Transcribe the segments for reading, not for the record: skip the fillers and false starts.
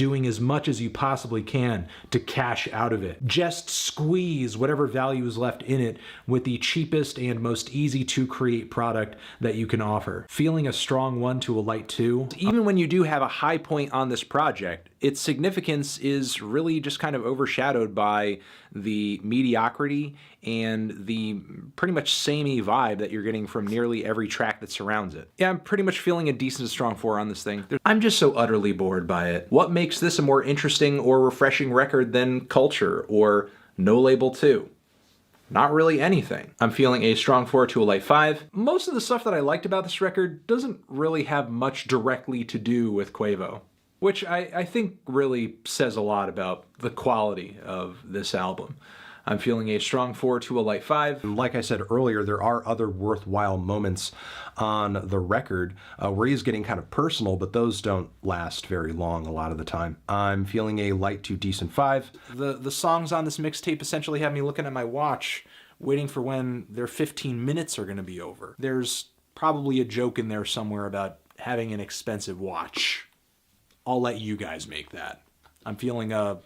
doing as much as you possibly can to cash out of it. Just squeeze whatever value is left in it with the cheapest and most easy to create product that you can offer. Feeling a strong 1 to a light 2. Even when you do have a high point on this project, its significance is really just kind of overshadowed by the mediocrity and the pretty much samey vibe that you're getting from nearly every track that surrounds it. Yeah, I'm pretty much feeling a decent to strong 4 on this thing. I'm just so utterly bored by it. What makes this a more interesting or refreshing record than Culture or No Label 2? Not really anything. I'm feeling a strong 4 to a light 5. Most of the stuff that I liked about this record doesn't really have much directly to do with Quavo, which I think really says a lot about the quality of this album. I'm feeling a strong 4 to a light 5. Like I said earlier, there are other worthwhile moments on the record where he's getting kind of personal, but those don't last very long a lot of the time. I'm feeling a light to decent 5. The songs on this mixtape essentially have me looking at my watch, waiting for when their 15 minutes are going to be over. There's probably a joke in there somewhere about having an expensive watch. I'll let you guys make that. I'm feeling a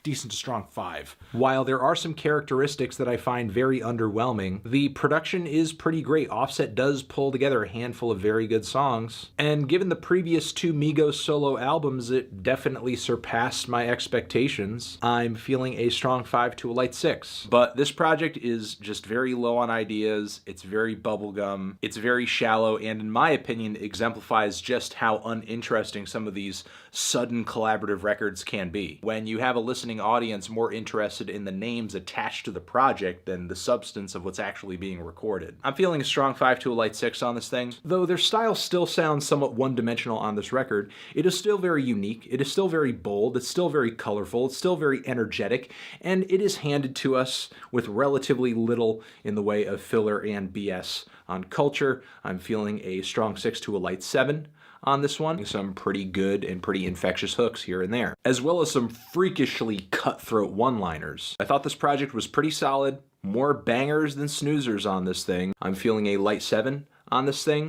decent to strong 5. While there are some characteristics that I find very underwhelming, the production is pretty great. Offset does pull together a handful of very good songs, and given the previous 2 Migos solo albums, it definitely surpassed my expectations. I'm feeling a strong 5 to a light 6. But this project is just very low on ideas, it's very bubblegum, it's very shallow, and in my opinion exemplifies just how uninteresting some of these sudden collaborative records can be. When you have a listening audience more interested in the names attached to the project than the substance of what's actually being recorded. I'm feeling a strong 5 to a light 6 on this thing. Though their style still sounds somewhat one-dimensional on this record, it is still very unique, it is still very bold, it's still very colorful, it's still very energetic, and it is handed to us with relatively little in the way of filler and BS. On Culture, I'm feeling a strong 6 to a light 7. On this one, some pretty good and pretty infectious hooks here and there, as well as some freakishly cutthroat one-liners. I thought this project was pretty solid, more bangers than snoozers on this thing. I'm feeling a light 7 on this thing.